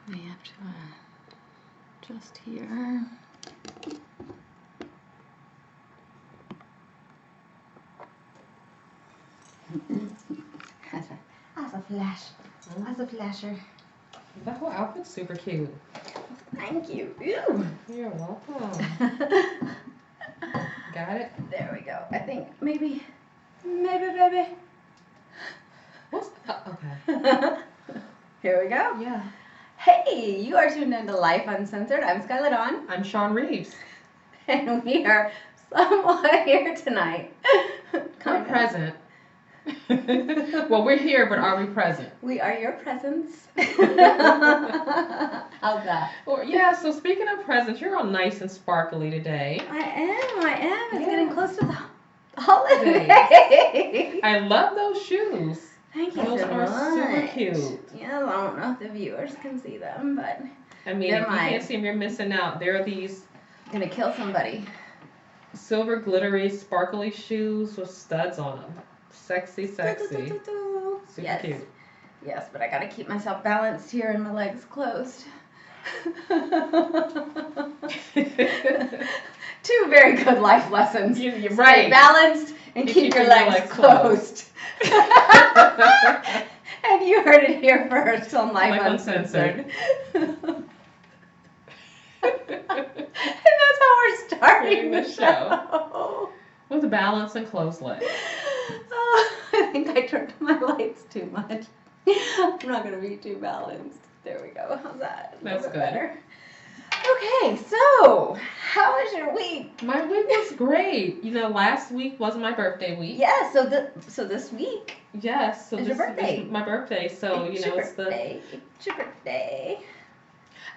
We have to adjust here. As a flasher. That whole outfit's super cute. Thank you. Ew. You're welcome. Got it? There we go. I think maybe, baby. What's okay. Here we go. Yeah. Hey, you are tuned into Lyfe Uncensored. I'm Skylar Dawn. I'm Sean Reeves. And we are somewhat here tonight. We're present. Well, we're here, but are we present? We are your presence. How's that? Well, yeah, so speaking of presents, you're all nice and sparkly today. I am. It's Yeah. getting close to the holiday. I love those shoes. Thank you Those so are much. super cute. Yeah, I don't know if the viewers can see them, but I mean, They're if you mine. can't see them, you're missing out. There are these I'm gonna kill somebody. silver glittery, sparkly shoes with studs on them. Sexy. Super Yes. cute. Yes, but I gotta keep myself balanced here and my legs closed. Two very good life lessons. You're Stay right. balanced and keep your legs closed. And you heard it here first on Lyfe Lyfe Uncensored. And that's how we're starting the show. With balance and closed legs. Oh, I think I turned my lights too much. I'm not going to be too balanced. There we go. How's that? A little That's bit good. better. Okay, so how was your week? My week was great. You know, last week was my birthday week. Yeah, so this week. Yes. So It's this your birthday. is my birthday. So, It's you know, your it's birthday. It's your birthday.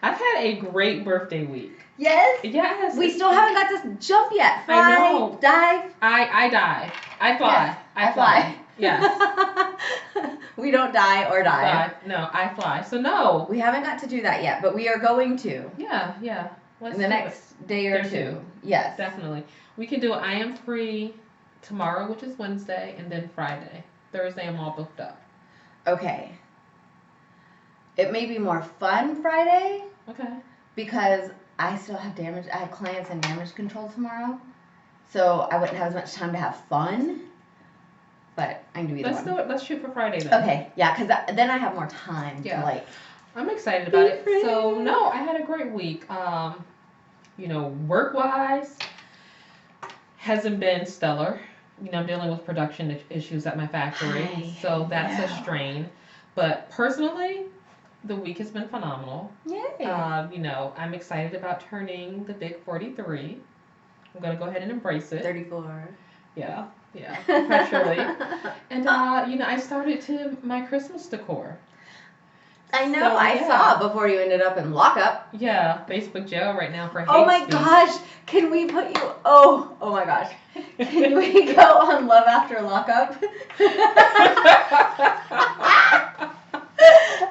I've had a great birthday week. Yes? Yes. We still haven't got to jump yet. Fly, I know. dive. I die. I fly. Yes, I fly. Yes. We don't die or dive. No, I fly. So no. We haven't got to do that yet, but we are going to Yeah. Let's in the do next day or Day or two. two. Yes. it. Definitely. We can do it. I am free tomorrow, which is Wednesday, and then Friday. Thursday, I'm all booked up. Okay. It may be more fun Friday Okay. because I still have damage. I have clients in damage control tomorrow, so I wouldn't have as much time to have fun. But I can do either Let's one. do it. Let's shoot for Friday then. Okay, yeah, because then I have more time Yeah. to like. I'm excited about it. Be So free. no, I had a great week. You know, work-wise hasn't been stellar. You know, I'm dealing with production issues at my factory, Hi. so that's Yeah. a strain. But personally, the week has been phenomenal. Yay. You know, I'm excited about turning the big 43. I'm gonna go ahead and embrace it. 34. Yeah, pressurely. And you know, I started to my Christmas decor. I know. So, I yeah. saw before you ended up in lockup. Yeah, Facebook jail right now for hate Oh my speech. gosh! Can we put you? Oh my gosh! Can we go on Love After Lockup?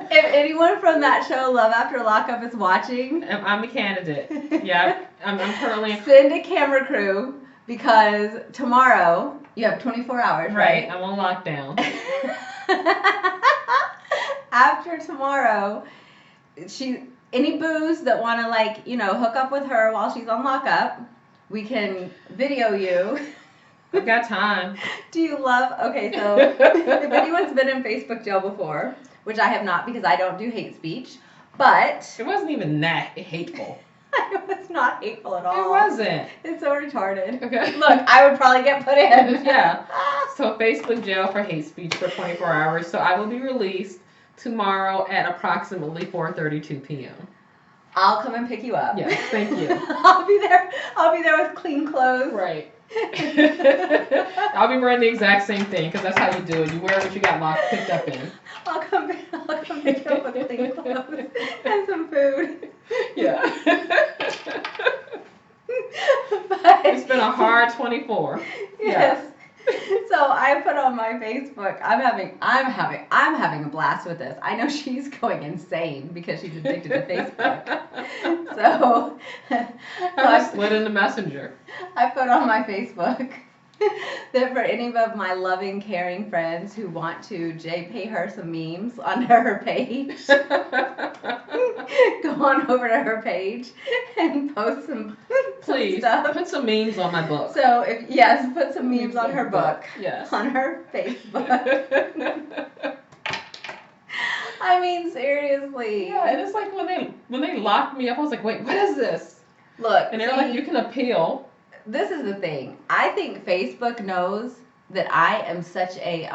If anyone from that show, Love After Lockup, is watching, I'm a candidate. Yeah, I'm currently send a camera crew because tomorrow you have 24 hours, right. right? I'm on lockdown. After tomorrow, any boos that want to hook up with her while she's on lockup, we can video you. I've got time. Do you love? Okay, so if anyone's been in Facebook jail before, which I have not because I don't do hate speech, but It wasn't even that hateful. it was not hateful at all. It wasn't. It's so retarded. Okay. Look, I would probably get put in. Yeah. So Facebook jail for hate speech for 24 hours. So I will be released tomorrow at approximately 4:32 p.m. I'll come and pick you up. Yes, thank you. I'll be there with clean clothes. Right. I'll be wearing the exact same thing because that's how you do it. You wear what you got picked up in. I'll come pick you up with clean clothes and some food. Yeah. But, It's been a hard 24. Yes. So I put on my Facebook. I'm having a blast with this. I know she's going insane because she's addicted to Facebook. So I just slid in the messenger. I put on my Facebook. that for any of my loving, caring friends who want to pay her some memes on her page, go on over to her page and post some Please stuff. put some memes on my book. So put some memes on her book. Yes. On her Facebook. I mean, seriously. Yeah, and it's like when they locked me up, I was like, wait, what is this? Look, and they're like, you can appeal. This is the thing. I think Facebook knows that I am such a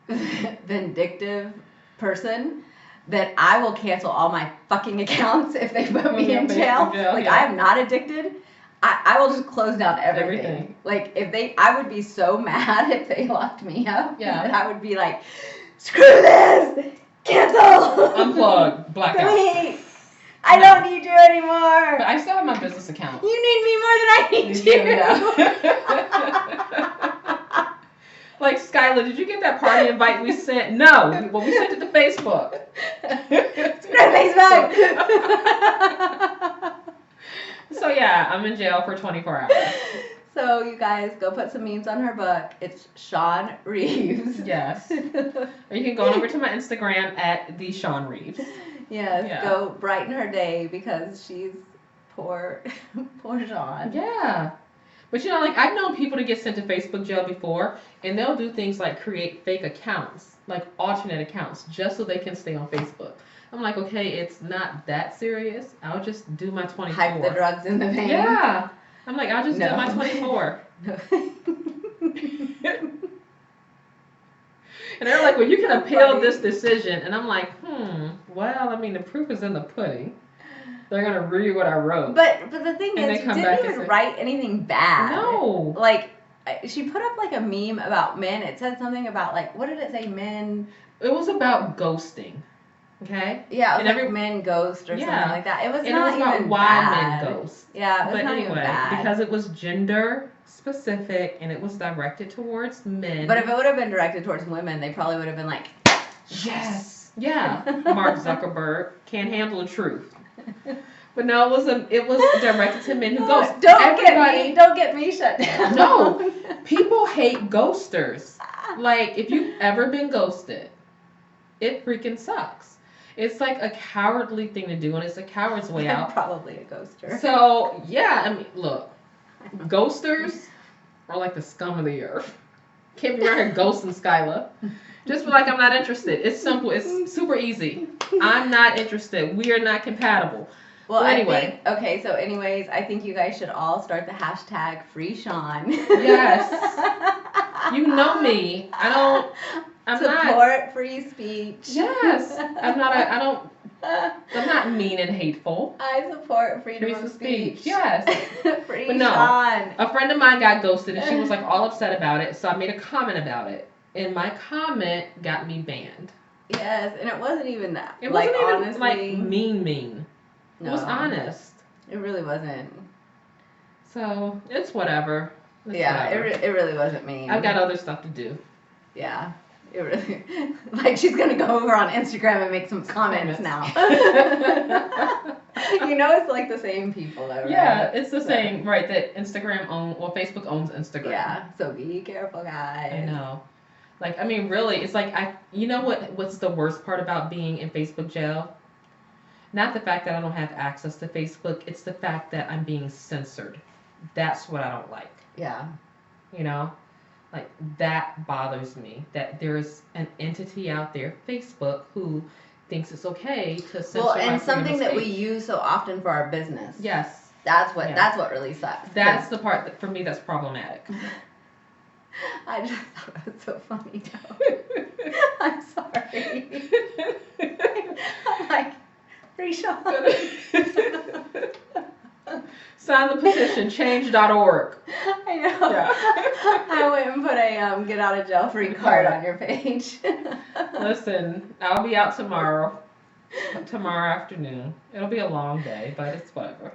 vindictive person that I will cancel all my fucking accounts if they put me in jail. Like, I am not addicted. I will just close down everything. Like, I would be so mad if they locked me up. Yeah. That I would be like, screw this! Cancel! Unplug. Blackout. Please! I don't need you anymore! But I still have my business account. You need me more than I need you! Like, Skylar, did you get that party invite we sent? No. Well, we sent it to Facebook. Screw Facebook! So, yeah, I'm in jail for 24 hours. So, you guys, go put some memes on her book. It's Sean Reeves. Yes. Or you can go on over to my Instagram at the Sean Reeves. Yes, Yeah. Go brighten her day because she's poor Sean. Yeah. But you know, like, I've known people to get sent to Facebook jail before, and they'll do things like create fake accounts, like alternate accounts, just so they can stay on Facebook. I'm like, okay, it's not that serious. I'll just do my 24. Hype the drugs in the vein. Yeah. I'm like, I'll just do my 24. And they're like, well, you can appeal this decision. And I'm like, well, I mean, the proof is in the pudding. They're going to read what I wrote. But the thing And is, they you come back didn't and even say- write anything bad. No. Like, she put up like a meme about men. It said something about like, what did it say? Men. It was about ghosting. Okay? Yeah, it was And like men ghost or Yeah. something like that. It was And not it was about even why bad. men ghost. Yeah, it was But not anyway, even bad. because it was gender specific and it was directed towards men. But if it would have been directed towards women, they probably would have been like, yes. Yeah. Mark Zuckerberg can't handle the truth. But no, it was directed to men who ghost. Don't get me shut down. No. People hate ghosters. Like, if you've ever been ghosted, it freaking sucks. It's like a cowardly thing to do, and it's a coward's way I'm out. probably a ghoster. So, yeah, I mean, look, ghosters are like the scum of the earth. Can't be around here ghosting Skyla. Just be like, I'm not interested. It's simple. It's super easy. I'm not interested. We are not compatible. Well, anyway. Anyways, I think you guys should all start the hashtag #FreeSean. Yes. You know me. I'm Support free speech. Yes. I'm not mean and hateful. I support freedom of speech. Yes. Free But no. Sean. A friend of mine got ghosted and she was like all upset about it, so I made a comment about it. And my comment got me banned. Yes, and it wasn't even that. It wasn't even honestly, like mean. No, It was honest. It really wasn't. So it's whatever. It's Yeah, whatever. it really wasn't mean. I've got other stuff to do. Yeah. It really, like she's gonna go over on Instagram and make some comments now. You know, it's like the same people though, right? Yeah, it's the same, right? That Facebook owns Instagram. Yeah, so be careful, guys. I know. Like, I mean, really, it's like you know what's the worst part about being in Facebook jail? Not the fact that I don't have access to Facebook, it's the fact that I'm being censored. That's what I don't like. Yeah. You know? Like, that bothers me. That there's an entity out there, Facebook, who thinks it's okay to censor my freedom of something that we speech. use so often for our business. Yes. That's what really sucks. That's the part that, for me, that's problematic. I just thought it was so funny though. I'm sorry. I'm like, free Sean. Sign the petition, change.org. I know. Yeah. I went and put a get out of jail free card on your page. Listen, I'll be out tomorrow afternoon. It'll be a long day, but it's whatever.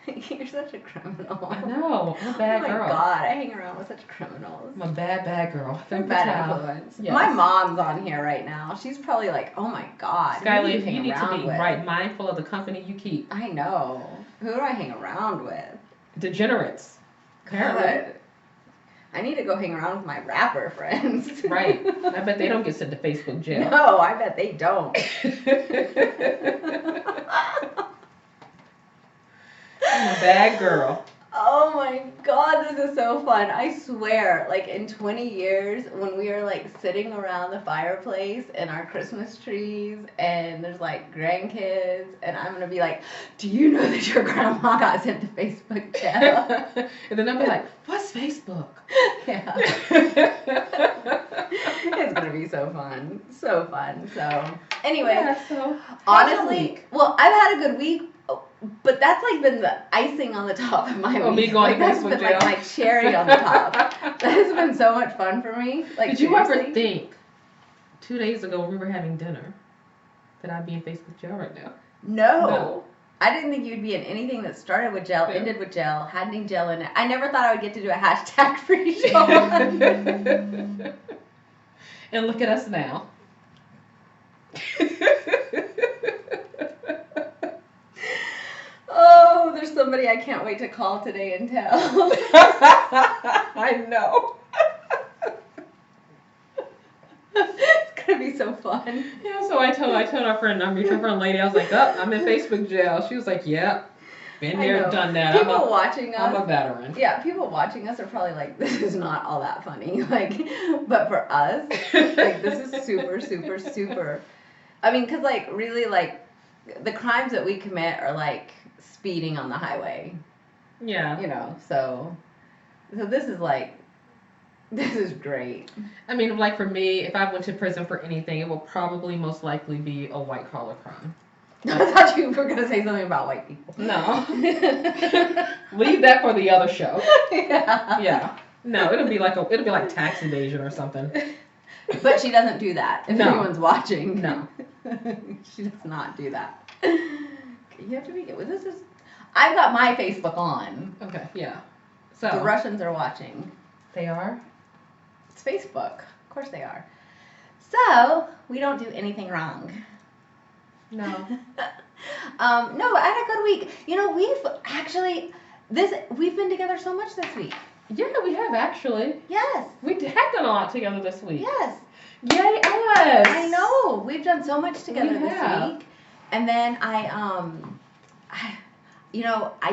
You're such a criminal. I know. I'm a bad girl. Oh my God, I hang around with such criminals. I'm a bad girl. They're bad influence. Yes. My mom's on here right now. She's probably like, oh my God. Skyler, who do you hang need to around be with? right mindful of the company you keep. I know. Who do I hang around with? Degenerates. Apparently. I need to go hang around with my rapper friends. Right. I bet they don't get sent to Facebook jail. No, I bet they don't. I'm a bad girl. Oh my god, this is so fun. I swear, like in 20 years, when we are like sitting around the fireplace and our Christmas trees and there's like grandkids, and I'm gonna be like, do you know that your grandma got sent to Facebook jail? And then I'll be like, what's Facebook? Yeah. It's gonna be so fun. So fun. So, anyway, Yeah, so honestly, well, I've had a good week. But that's like been the icing on the top of my week. Me going like, that's Facebook been jail. like my cherry on the top. That has been so much fun for me. Like, did you ever think 2 days ago when we were having dinner that I'd be in Facebook jail right now? No. I didn't think you'd be in anything that started with jail, Yeah. ended with jail, had any jail in it. I never thought I would get to do a hashtag free show. And look at us now. Oh, there's somebody I can't wait to call today and tell. I know. It's gonna be so fun. Yeah, so I told our friend, our mutual friend lady, I was like, oh, I'm in Facebook jail. She was like, yep, been there, done that. People watching us. I'm a veteran. Yeah, people watching us are probably like, this is not all that funny. Like, but for us, like, this is super, super, super. I mean, because, like, really, like, the crimes that we commit are, like, speeding on the highway. Yeah. You know, so this is, like, this is great. I mean, like, for me, if I went to prison for anything, it will probably most likely be a white-collar crime. I thought you were going to say something about white people. No. Leave that for the other show. Yeah. Yeah. No, it'll be like tax evasion or something. But she doesn't do that. If anyone's watching. No. She does not do that. You have to be good with this. I've got my Facebook on. Okay, yeah. So The Russians are watching. they are? It's Facebook. Of course they are. So we don't do anything wrong. No. No, I had a good week. You know, we've been together so much this week. Yeah, we have actually. Yes. We have done a lot together this week. Yes. Yay us! I know. We've done so much together We this have. week. And then I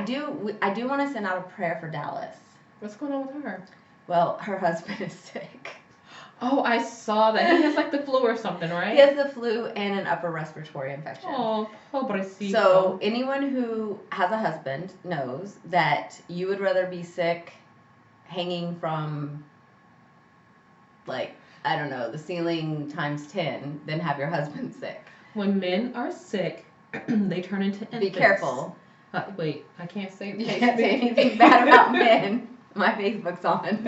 do want to send out a prayer for Dallas. What's going on with her? Well, her husband is sick. Oh, I saw that. He has like the flu or something, right? He has the flu and an upper respiratory infection. Oh, pobrecito. So anyone who has a husband knows that you would rather be sick hanging from, like, I don't know, the ceiling times 10 than have your husband sick. When men are sick, they turn into infants. Be careful. Wait, I can't say You can't say anything bad about men. My Facebook's on.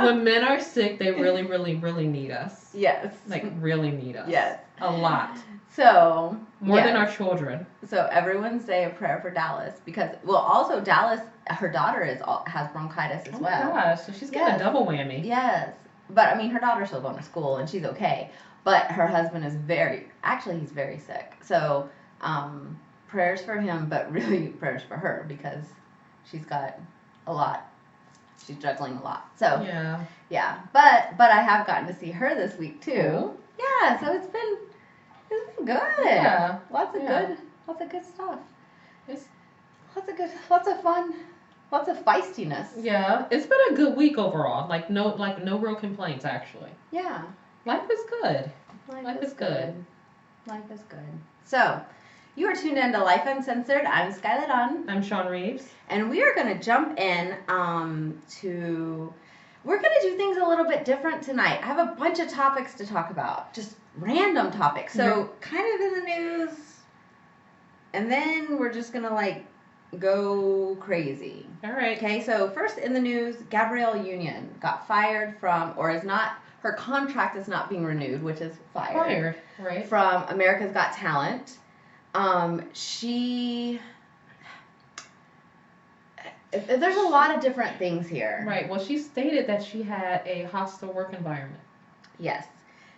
When men are sick, they really, really, really need us. Yes. Like, really need us. Yes. A lot. So. More than our children. So everyone say a prayer for Dallas because, well, also Dallas, her daughter has bronchitis as well. Oh my gosh, so she's getting a double whammy. Yes. But I mean, her daughter's still going to school and she's okay. But her husband is he's very sick. So, prayers for him, but really prayers for her because she's got a lot. She's juggling a lot. So, yeah. But I have gotten to see her this week too. Cool. Yeah, so it's been good. Yeah. Lots of good stuff. Lots of fun. Lots of feistiness. Yeah, it's been a good week overall. Like no real complaints actually. Yeah. Life is good. Life is good. Life is good. So, you are tuned into Life Uncensored. I'm Skylar Dunn. I'm Sean Reeves. And we are going to jump in we're going to do things a little bit different tonight. I have a bunch of topics to talk about. Just random topics. So, kind of in the news. And then we're just going to, like, go crazy. All right. Okay, so first in the news, Gabrielle Union got fired her contract is not being renewed, which is fired. Right. From America's Got Talent. There's a lot of different things here. Right. Well, she stated that she had a hostile work environment. Yes.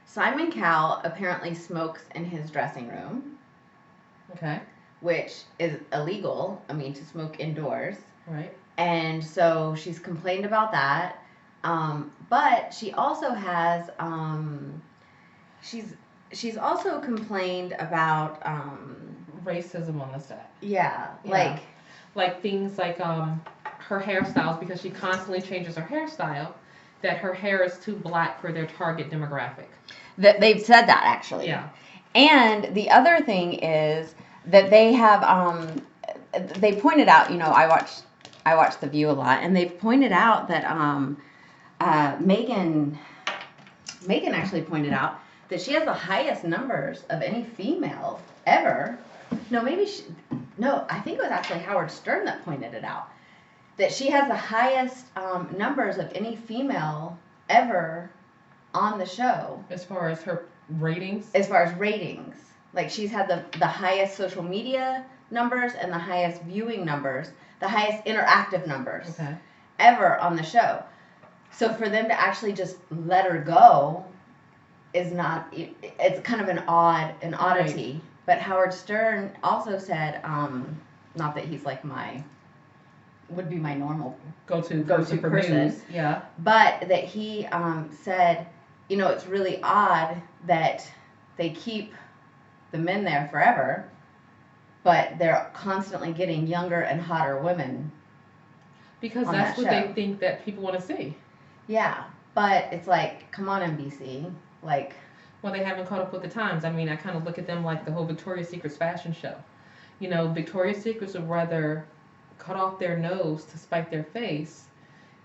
Simon Cowell apparently smokes in his dressing room. Okay. Which is illegal, to smoke indoors. Right. And so she's complained about that. But she also has, she's also complained about, racism on the set. Yeah. Like things like, her hairstyles, because she constantly changes her hairstyle, that her hair is too black for their target demographic. That they've said that, actually. Yeah. And the other thing is that they have, they pointed out, I watch The View a lot, and they've pointed out that Megan actually pointed out that she has the highest numbers of any female ever. No, I think it was actually Howard Stern that pointed it out. That she has the highest numbers of any female ever on the show. As far as her ratings? As far as ratings. Like, she's had the highest social media numbers and the highest viewing numbers, the highest interactive numbers ever on the show. So for them to actually just let her go is not, it's kind of an oddity. Right. But Howard Stern also said, not that he's like would be my normal go-to person. News. Yeah. But that he said, it's really odd that they keep the men there forever, but they're constantly getting younger and hotter women. Because that's what they think that people want to see. Yeah, but it's like, come on, NBC. Like, well, they haven't caught up with the times. I mean, I kind of look at them like the whole Victoria's Secret's fashion show. Victoria's Secret's would rather cut off their nose to spite their face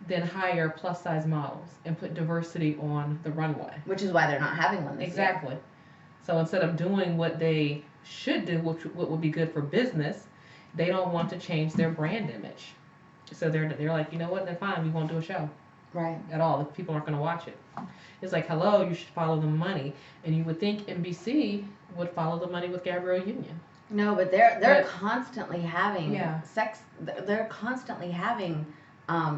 than hire plus-size models and put diversity on the runway. Which is why they're not having one this year. So instead of doing what they should do, what would be good for business, they don't want to change their brand image. So they're like, you know what, then fine, we won't do a show. Right. At all. If people aren't going to watch it. It's like, hello, you should follow the money. And you would think NBC would follow the money with Gabrielle Union. No, but they're constantly having sex. They're constantly having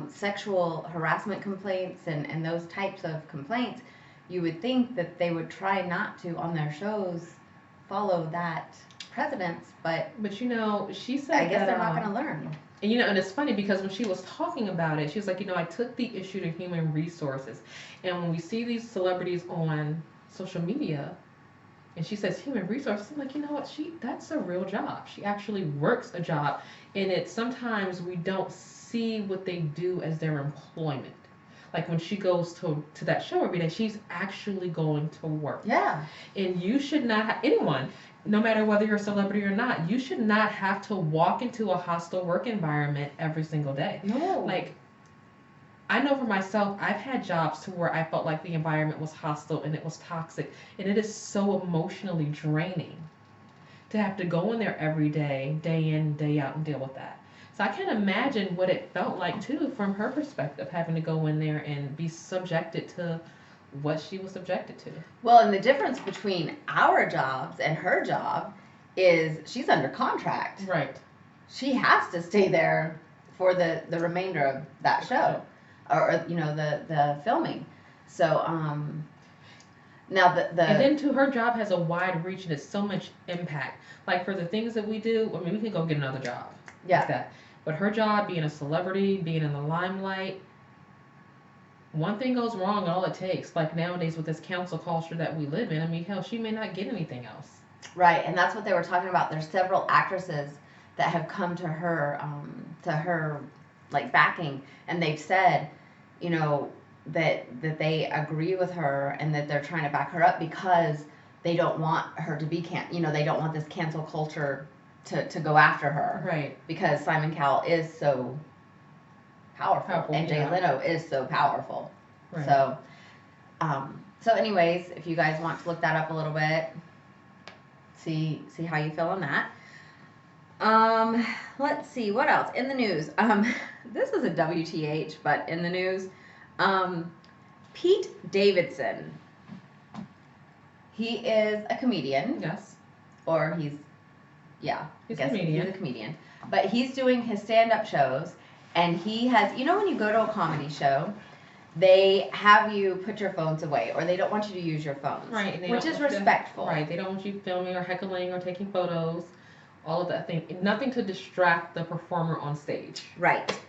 sexual harassment complaints and those types of complaints. You would think that they would try not to on their shows follow that precedence, but she said I guess they're not going to learn. And it's funny because when she was talking about it, she was like, I took the issue to human resources. And when we see these celebrities on social media, and she says human resources, I'm like, that's a real job. She actually works a job. And sometimes we don't see what they do as their employment. Like when she goes to that show every day, she's actually going to work. Yeah. And you should not have anyone, no matter whether you're a celebrity or not, you should not have to walk into a hostile work environment every single day. No. Like, I know for myself, I've had jobs to where I felt like the environment was hostile and it was toxic. And it is so emotionally draining to have to go in there every day, day in, day out, and deal with that. So I can imagine what it felt like, too, from her perspective, having to go in there and be subjected to what she was subjected to. Well, and the difference between our jobs and her job is she's under contract. Right. She has to stay there for the remainder of that show, or the filming. So now the and then too, her job has a wide reach and it's so much impact. Like for the things that we do, I mean, we can go get another job. Yeah. Like that. But her job, being a celebrity, being in the limelight, one thing goes wrong and all it takes, like nowadays with this cancel culture that we live in, I mean, hell, she may not get anything else. Right, and that's what they were talking about. There's several actresses that have come to her like backing, and they've said, that they agree with her and that they're trying to back her up because they don't want her to be they don't want this cancel culture to go after her. Right. Because Simon Cowell is so powerful and Jay Leno is so powerful. Right. So anyways, if you guys want to look that up a little bit, see how you feel on that. Let's see what else in the news. This is a WTH, but in the news, Pete Davidson. He is a comedian. Yes. Or he's a comedian. He's a comedian. But he's doing his stand-up shows, and he has, when you go to a comedy show, they have you put your phones away, or they don't want you to use your phones. Right. Which is respectful. Right. They don't want you filming or heckling or taking photos, all of that thing. Nothing to distract the performer on stage. Right.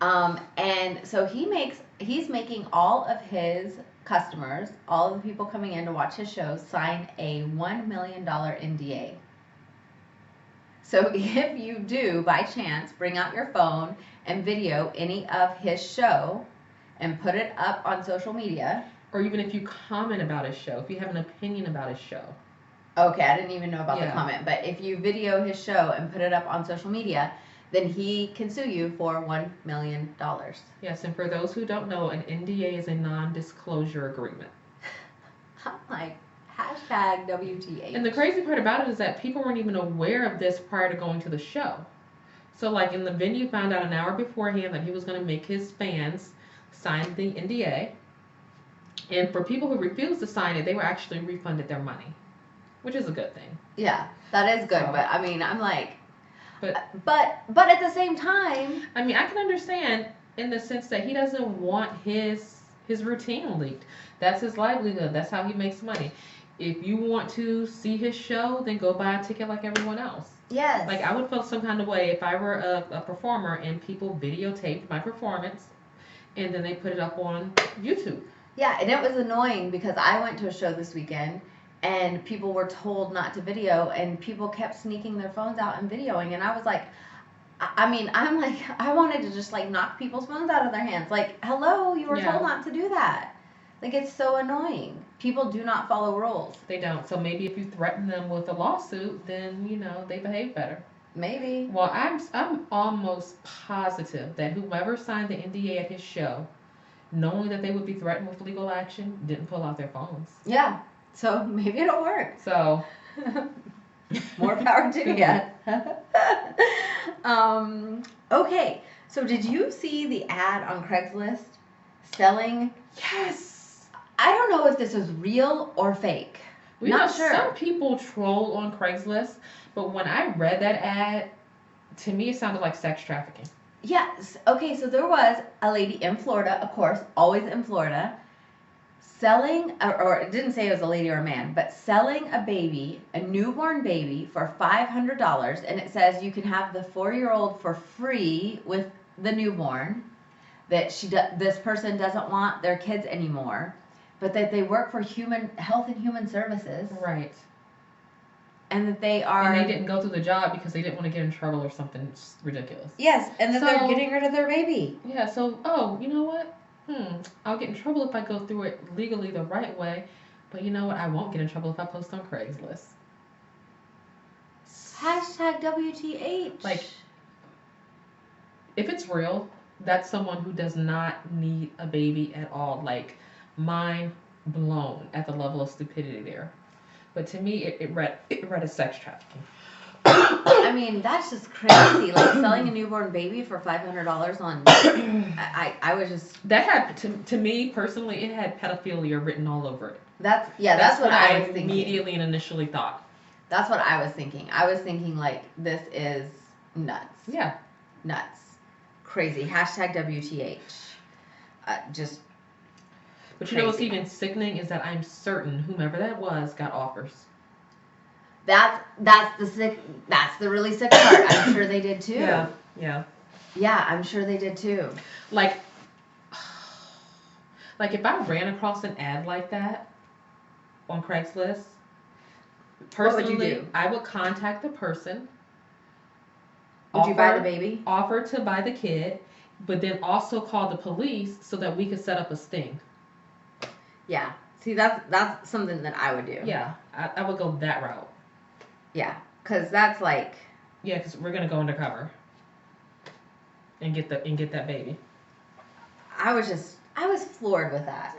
And so he's making all of his customers, all of the people coming in to watch his shows, sign a $1 million NDA. So if you do, by chance, bring out your phone and video any of his show and put it up on social media. Or even if you comment about his show, if you have an opinion about his show. Okay, I didn't even know about the comment. But if you video his show and put it up on social media, then he can sue you for $1 million. Yes, and for those who don't know, an NDA is a non-disclosure agreement. I'm like, hashtag WTA. And the crazy part about it is that people weren't even aware of this prior to going to the show. So, like, in the venue found out an hour beforehand that he was going to make his fans sign the NDA. And for people who refused to sign it, they were actually refunded their money, which is a good thing. Yeah, that is good. So, but I mean, I'm like, but at the same time, I mean, I can understand in the sense that he doesn't want his routine leaked. That's his livelihood. That's how he makes money. If you want to see his show, then go buy a ticket like everyone else. Yes. Like, I would feel some kind of way if I were a performer and people videotaped my performance and then they put it up on YouTube. Yeah, and it was annoying because I went to a show this weekend and people were told not to video and people kept sneaking their phones out and videoing, and I was like, I'm like, I wanted to just like knock people's phones out of their hands. Like, hello, you were told not to do that. Like, it's so annoying. People do not follow rules. They don't. So maybe if you threaten them with a lawsuit, then, they behave better. Maybe. Well, I'm almost positive that whoever signed the NDA at his show, knowing that they would be threatened with legal action, didn't pull out their phones. Yeah. So maybe it'll work. So more power to you. Okay. So did you see the ad on Craigslist selling? Yes. I don't know if this is real or fake. Not sure. Some people troll on Craigslist, but when I read that ad, to me it sounded like sex trafficking. Yes. Okay, so there was a lady in Florida, of course, always in Florida, selling, or it didn't say it was a lady or a man, but selling a baby, a newborn baby, for $500, and it says you can have the 4-year-old for free with the newborn, that this person doesn't want their kids anymore, but that they work for Health and Human Services. Right. And that they are... And they didn't go through the job because they didn't want to get in trouble or something ridiculous. Yes, and that they're getting rid of their baby. Yeah, so, you know what? I'll get in trouble if I go through it legally the right way. But you know what? I won't get in trouble if I post on Craigslist. Hashtag WTH. Like, if it's real, that's someone who does not need a baby at all. Like, mind blown at the level of stupidity there. But to me, it read as sex trafficking. I mean, that's just crazy. Like, selling a newborn baby for $500 on... I was just... That had, to me, personally, it had pedophilia written all over it. That's what I was thinking. Immediately and initially thought. That's what I was thinking. I was thinking, like, this is nuts. Yeah. Nuts. Crazy. Hashtag WTH. Just... But crazy. You know what's even sickening is that I'm certain whomever that was got offers. That's the really sick part. I'm sure they did too. Yeah. Yeah, I'm sure they did too. Like if I ran across an ad like that on Craigslist, personally, what would you do? I would contact the person. Would you buy the baby? Offer to buy the kid, but then also call the police so that we could set up a sting. Yeah. See, that's something that I would do. Yeah, I would go that route. Yeah, because that's like... Yeah, because we're going to go undercover and get that baby. I was floored with that.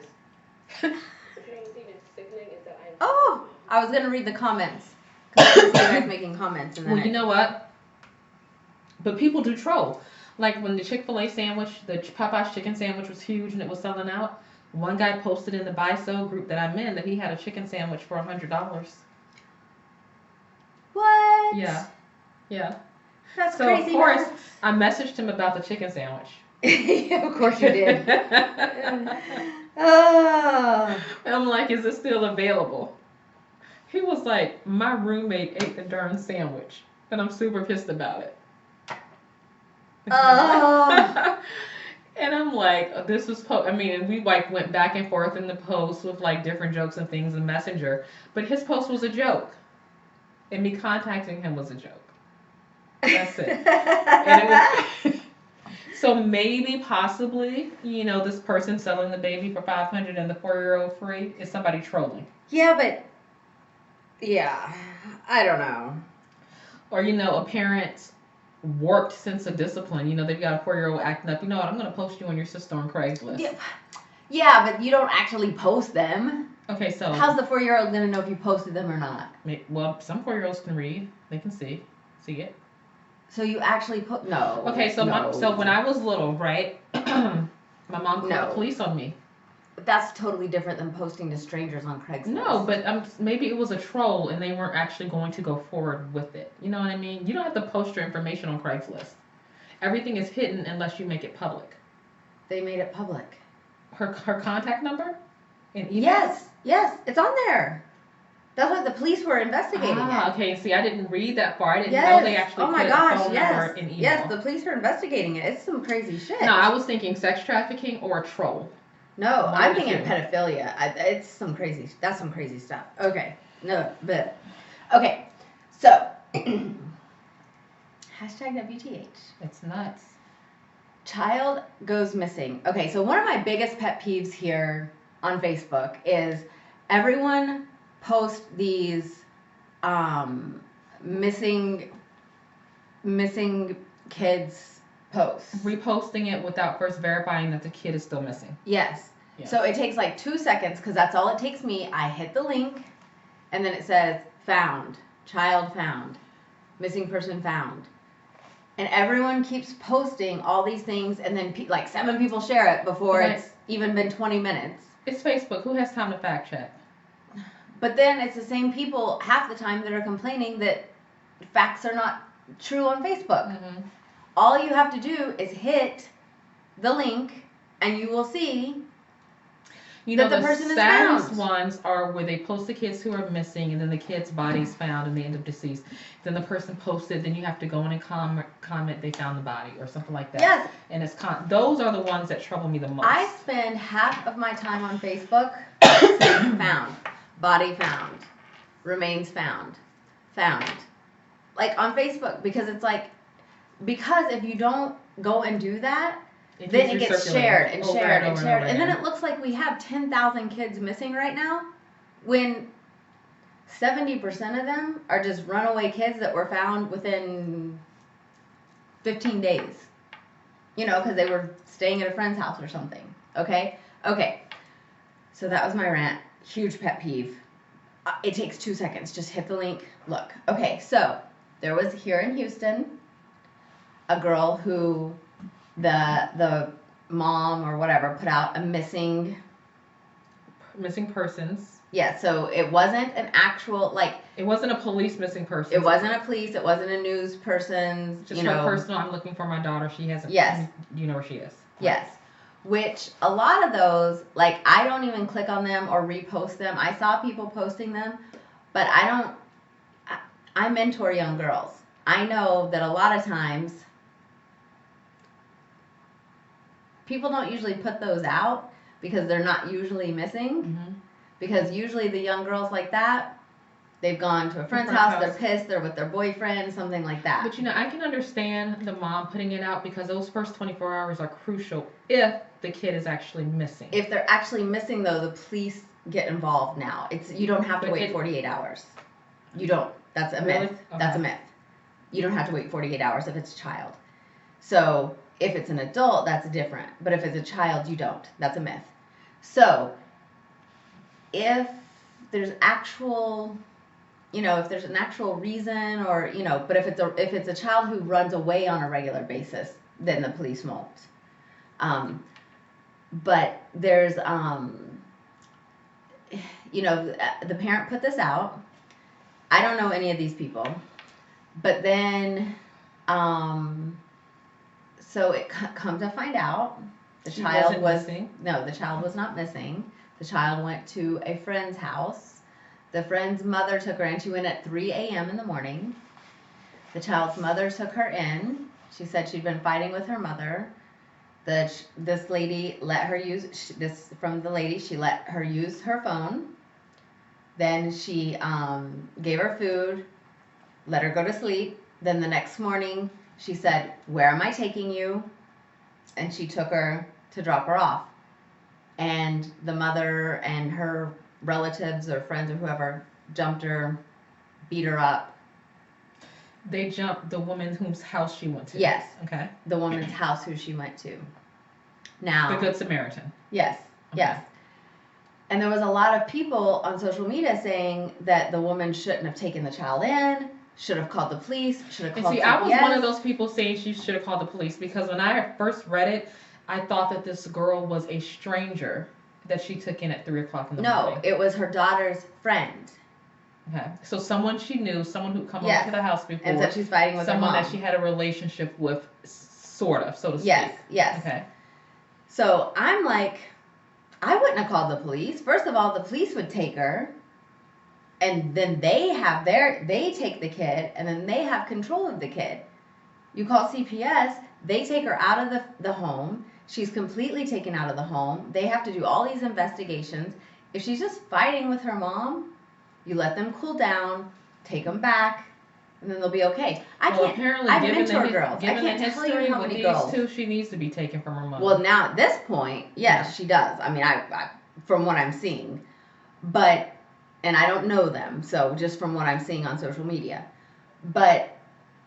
Oh, I was going to read the comments. Because I see you guys making comments. And then well, you know what? But people do troll. Like when the Chick-fil-A sandwich, the Popeye's chicken sandwich was huge and it was selling out. One guy posted in the Buy So group that I'm in that he had a chicken sandwich for $100. What? Yeah. That's so crazy. So, of course, I messaged him about the chicken sandwich. Of course you did. Oh. I'm like, is it still available? He was like, my roommate ate the darn sandwich, and I'm super pissed about it. Oh. And I'm like, this was and we like went back and forth in the post with like different jokes and things in Messenger, but his post was a joke, and me contacting him was a joke. That's it. And it was so maybe possibly, this person selling the baby for $500 and the 4-year-old free is somebody trolling. Yeah, but I don't know. Or a parent's warped sense of discipline. They've got a 4-year-old acting up. You know what? I'm going to post you on your sister on Craigslist. Yeah, but you don't actually post them. Okay, so how's the 4-year-old going to know if you posted them or not? Well, some 4-year-olds can read. They can see it. So you actually put no. Okay, so when I was little, right? My mom called the police on me. But that's totally different than posting to strangers on Craigslist. No, but maybe it was a troll and they weren't actually going to go forward with it. You know what I mean? You don't have to post your information on Craigslist. Everything is hidden unless you make it public. They made it public. Her contact number? And email? Yes, it's on there. That's what the police were investigating. Okay. See, I didn't read that far. I didn't know they actually put a phone number in email. Yes, the police are investigating it. It's some crazy shit. No, I was thinking sex trafficking or a troll. No, I'm thinking pedophilia. It's some crazy. That's some crazy stuff. Okay. No, but okay. So #WTH. It's nuts. Child goes missing. Okay, so one of my biggest pet peeves here on Facebook is everyone post these missing kids posts. Reposting it without first verifying that the kid is still missing. Yes. So it takes like 2 seconds because that's all it takes me. I hit the link and then it says found, child found, missing person found. And everyone keeps posting all these things and then like 7 people share it before it's even been 20 minutes. It's Facebook. Who has time to fact check? But then it's the same people half the time that are complaining that facts are not true on Facebook. Mm-hmm. All you have to do is hit the link and you will see that the person is found. The saddest ones are where they post the kids who are missing and then the kid's body is found and they end up deceased. Then the person posted, then you have to go in and comment they found the body or something like that. Yes. And those are the ones that trouble me the most. I spend half of my time on Facebook saying found, body found, remains found. Like on Facebook because it's like, because if you don't go and do that, then it gets shared and shared and shared. And then it looks like we have 10,000 kids missing right now when 70% of them are just runaway kids that were found within 15 days. Because they were staying at a friend's house or something. Okay? So that was my rant. Huge pet peeve. It takes 2 seconds. Just hit the link. Look. Okay, so there was here in Houston a girl who the mom or whatever put out a missing persons. Yeah, so it wasn't an actual it wasn't a police missing person. It wasn't a police, it wasn't a news person. Just her personal, I'm looking for my daughter. She hasn't. Yes. You know where she is. Yes. Which a lot of those, I don't even click on them or repost them. I saw people posting them, but I mentor young girls. I know that a lot of times people don't usually put those out because they're not usually missing. Mm-hmm. Because usually the young girls like that, they've gone to a friend's house, they're pissed, they're with their boyfriend, something like that. But I can understand the mom putting it out because those first 24 hours are crucial if the kid is actually missing. If they're actually missing though, the police get involved now. You don't have to wait 48 hours. You don't. That's a myth. Okay. That's a myth. You don't have to wait 48 hours if it's a child. So if it's an adult, that's different. But if it's a child, you don't. That's a myth. So if there's actual, if there's an actual reason or, but if it's a child who runs away on a regular basis, then the police won't. But there's, the parent put this out. I don't know any of these people. But then, so it come to find out, the child was not missing. The child went to a friend's house. The friend's mother took her in. She went at 3 a.m. in the morning. The child's mother took her in. She said she'd been fighting with her mother. This lady let her use she let her use her phone. Then she gave her food, let her go to sleep. Then the next morning she said, "Where am I taking you?" And she took her to drop her off. And the mother and her relatives or friends or whoever jumped her, beat her up. They jumped the woman whose house she went to? Yes. Okay. The woman's house who she went to. Now. The Good Samaritan. Yes. Okay. Yes. And there was a lot of people on social media saying that the woman shouldn't have taken the child in, should have called the police, should have called CPS. I was one of those people saying she should have called the police, because when I first read it, I thought that this girl was a stranger that she took in at 3 o'clock in the morning. No, it was her daughter's friend. Okay. So someone she knew, someone who come over to the house before. And said she's fighting with her mom. Someone that she had a relationship with, sort of, so to speak. Yes. Okay. So I'm like, I wouldn't have called the police. First of all, the police would take her, and then they take the kid, and then they have control of the kid. You call CPS, they take her out of the home. She's completely taken out of the home. They have to do all these investigations. If she's just fighting with her mom, you let them cool down, take them back, and then they'll be okay. I've mentored girls. I can't tell you how many girls. Two, she needs to be taken from her mother. Well, now at this point, yes, she does. I mean, I from what I'm seeing, and I don't know them, so just from what I'm seeing on social media, but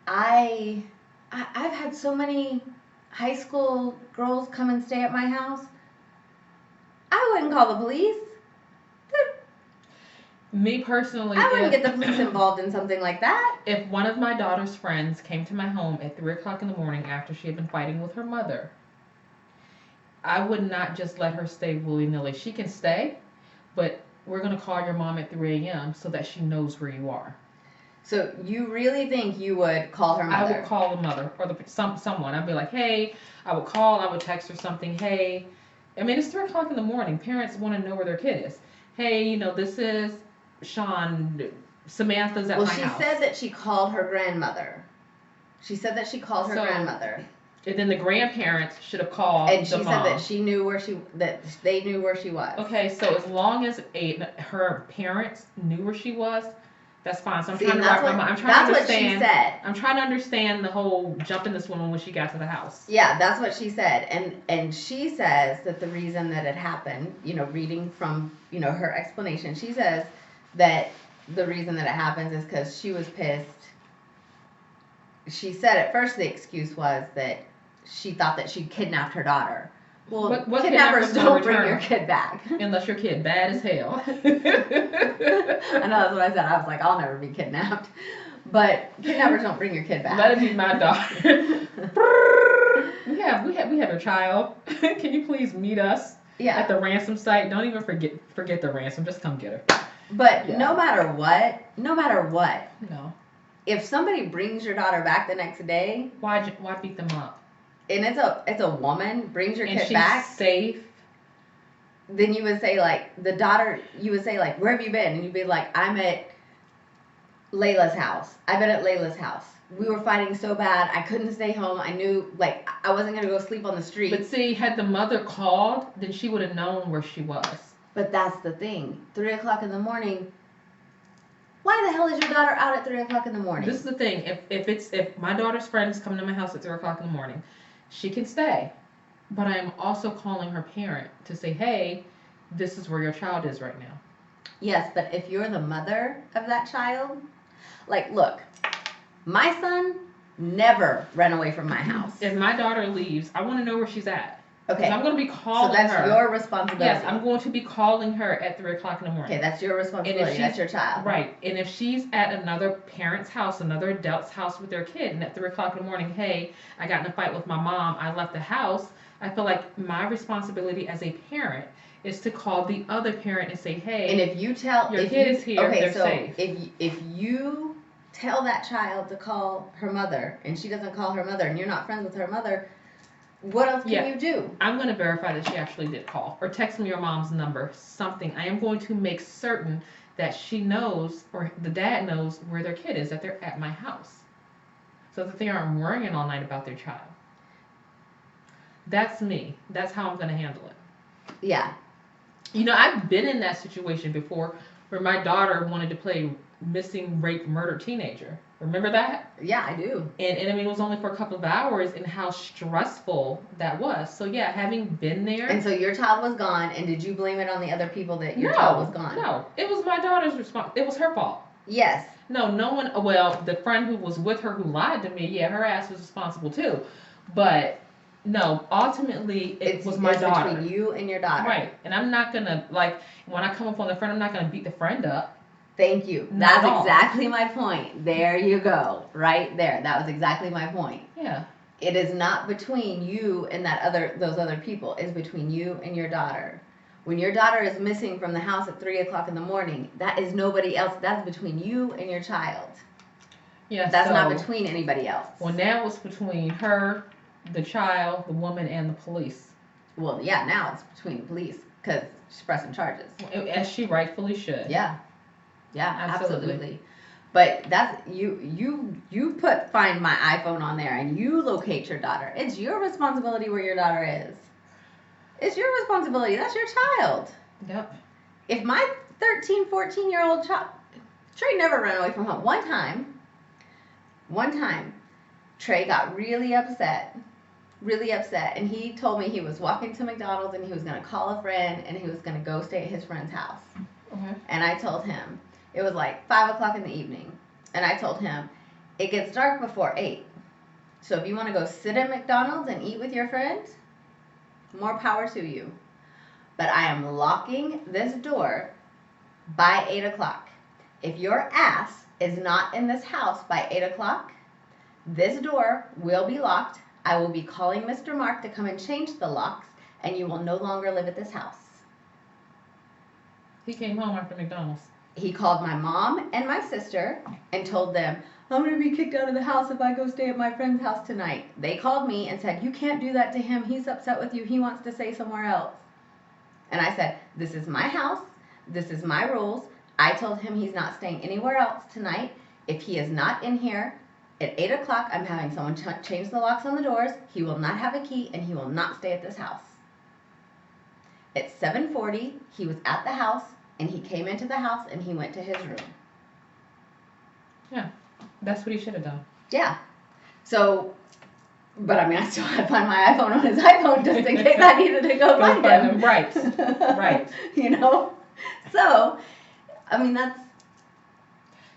I've had so many high school girls come and stay at my house. I wouldn't call the police. Me personally, I wouldn't get the police involved in something like that. If one of my daughter's friends came to my home at 3 o'clock in the morning after she had been fighting with her mother, I would not just let her stay willy-nilly. She can stay, but we're going to call your mom at 3 a.m. so that she knows where you are. So you really think you would call her mother? I would call the mother or someone. I'd be like, hey, I would text her something. Hey, I mean, it's 3 o'clock in the morning. Parents want to know where their kid is. Hey, this is Sean, Samantha's at my house. Well, she said that she called her grandmother. Grandmother. And then the grandparents should have called and the mom. And she said that they knew where she was. Okay, so as long as her parents knew where she was, that's fine. So I'm trying to understand. That's what she said. I'm trying to understand the whole jumping this woman when she got to the house. Yeah, that's what she said. And she says that the reason that it happened, reading from, her explanation, she says that the reason that it happens is because she was pissed. She said at first the excuse was that she thought that she'd kidnapped her daughter. Well, what kidnappers don't bring your kid back. Unless your kid bad as hell. I know, that's what I said. I was like, I'll never be kidnapped. But kidnappers don't bring your kid back. Let it be my daughter. we have a child. Can you please meet us at the ransom site? Don't even forget the ransom. Just come get her. But no matter what. No. If somebody brings your daughter back the next day, why beat them up? And it's a woman brings your kid And back. she's safe. Then you would say where have you been? And you'd be like, I'm at Layla's house. I've been at Layla's house. We were fighting so bad, I couldn't stay home. I knew, I wasn't going to go sleep on the street. But see, had the mother called, then she would have known where she was. But that's the thing. 3 o'clock in the morning. Why the hell is your daughter out at 3 o'clock in the morning? This is the thing. If my daughter's friends come to my house at 3 o'clock in the morning, she can stay. But I am also calling her parent to say, hey, this is where your child is right now. Yes, but if you're the mother of that child, look, my son never ran away from my house. If my daughter leaves, I want to know where she's at. Okay. I'm going to be calling her. So that's your responsibility. Yes, I'm going to be calling her at 3 o'clock in the morning. Okay, that's your responsibility. That's your child. Right. And if she's at another parent's house, another adult's house with their kid, and at 3 o'clock in the morning, hey, I got in a fight with my mom, I left the house, I feel like my responsibility as a parent is to call the other parent and say, hey, and if you tell your kid is here, they're safe. If you tell that child to call her mother and she doesn't call her mother and you're not friends with her mother, what else can you do? I'm going to verify that she actually did call. Or text me your mom's number. Something. I am going to make certain that she knows, or the dad knows, where their kid is, that they're at my house. So that they aren't worrying all night about their child. That's me. That's how I'm going to handle it. Yeah. You know, I've been in that situation before where my daughter wanted to play missing, rape, murder teenager. Remember that? Yeah, I do. And I mean, it was only for a couple of hours, and how stressful that was. So yeah, having been there. And so your child was gone, and did you blame it on the other people that your child was gone? No, it was my daughter's response. It was her fault. Yes. No one. Well, the friend who was with her who lied to me, yeah, her ass was responsible too. But no, ultimately it was my daughter. It's between you and your daughter. Right. And I'm not gonna, like, when I come up on the friend, I'm not gonna beat the friend up. Thank you. That's exactly my point. There you go. Right there. That was exactly my point. Yeah. It is not between you and those other people. It's between you and your daughter. When your daughter is missing from the house at 3 o'clock in the morning, that is nobody else. That's between you and your child. Yeah. That's not between anybody else. Well, now it's between her, the child, the woman, and the police. Well, yeah, now it's between the police because she's pressing charges. As she rightfully should. Yeah. Yeah, absolutely. But that's you find my iPhone on there and you locate your daughter. It's your responsibility where your daughter is. It's your responsibility. That's your child. Yep. If my 13, 14-year-old child, Trey never ran away from home. One time, Trey got really upset, and he told me he was walking to McDonald's and he was going to call a friend and he was going to go stay at his friend's house. Okay. And I told him, it was like 5 o'clock in the evening, and I told him, it gets dark before 8. So if you want to go sit at McDonald's and eat with your friend, more power to you. But I am locking this door by 8 o'clock. If your ass is not in this house by 8 o'clock, this door will be locked. I will be calling Mr. Mark to come and change the locks, and you will no longer live at this house. He came home after McDonald's. He called my mom and my sister and told them, I'm going to be kicked out of the house if I go stay at my friend's house tonight. They called me and said, you can't do that to him. He's upset with you. He wants to stay somewhere else. And I said, this is my house. This is my rules. I told him he's not staying anywhere else tonight. If he is not in here at 8 o'clock, I'm having someone change the locks on the doors. He will not have a key and he will not stay at this house. At 7:40, he was at the house. And he came into the house and he went to his room. Yeah, that's what he should have done. Yeah. So, but I mean, I still had to find my iPhone on his iPhone just in case I needed to go find him. Right, right. You know? So, I mean, that's...